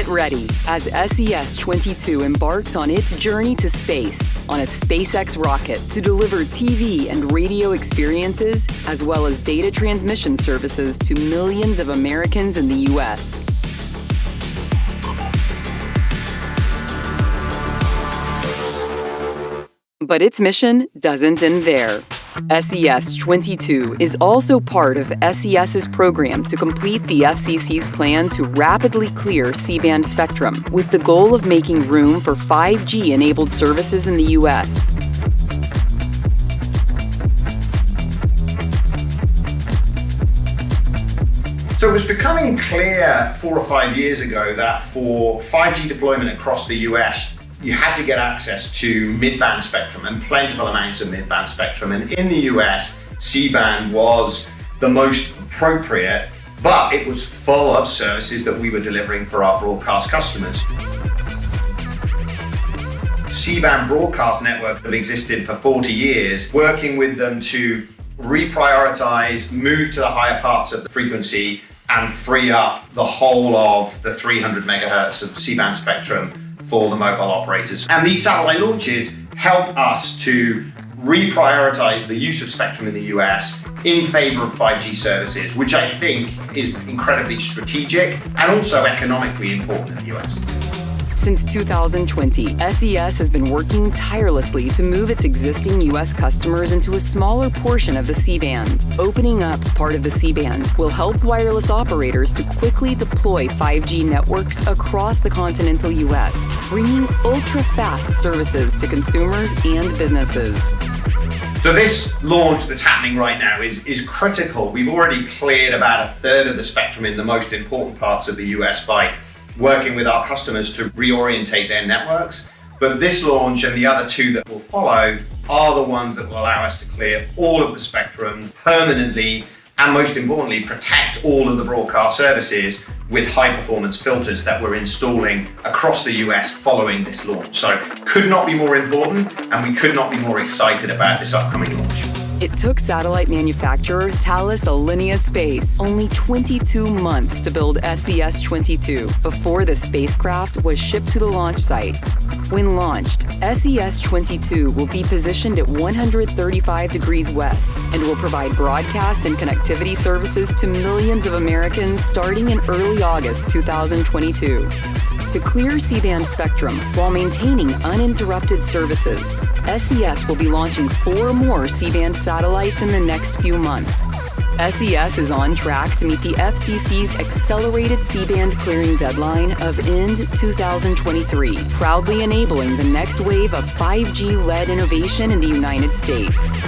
Get ready as SES-22 embarks on its journey to space on a SpaceX rocket to deliver TV and radio experiences as well as data transmission services to millions of Americans in the U.S. But its mission doesn't end there. SES-22 is also part of SES's program to complete the FCC's plan to rapidly clear C-band spectrum, with the goal of making room for 5G-enabled services in the U.S. So it was becoming clear 4 or 5 years ago that for 5G deployment across the US, you had to get access to mid-band spectrum and plentiful amounts of mid-band spectrum. And in the US, C-band was the most appropriate, but it was full of services that we were delivering for our broadcast customers. C-band broadcast networks have existed for 40 years, working with them to reprioritize, move to the higher parts of the frequency, and free up the whole of the 300 megahertz of C-band spectrum for the mobile operators. And these satellite launches help us to reprioritize the use of spectrum in the US in favor of 5G services, which I think is incredibly strategic and also economically important in the US. Since 2020, SES has been working tirelessly to move its existing U.S. customers into a smaller portion of the C-band. Opening up part of the C-band will help wireless operators to quickly deploy 5G networks across the continental U.S., bringing ultra-fast services to consumers and businesses. So this launch that's happening right now is critical. We've already cleared about a third of the spectrum in the most important parts of the US by working with our customers to reorientate their networks. But this launch and the other two that will follow are the ones that will allow us to clear all of the spectrum permanently and, most importantly, protect all of the broadcast services with high-performance filters that we're installing across the US following this launch. So could not be more important, and we could not be more excited about this upcoming launch. It took satellite manufacturer Thales Alenia Space only 22 months to build SES-22 before the spacecraft was shipped to the launch site. When launched, SES-22 will be positioned at 135 degrees west and will provide broadcast and connectivity services to millions of Americans starting in early August 2022. To clear C-band spectrum while maintaining uninterrupted services, SES will be launching 4 more C-band satellites in the next few months. SES is on track to meet the FCC's accelerated C-band clearing deadline of end 2023, proudly enabling the next wave of 5G-led innovation in the United States.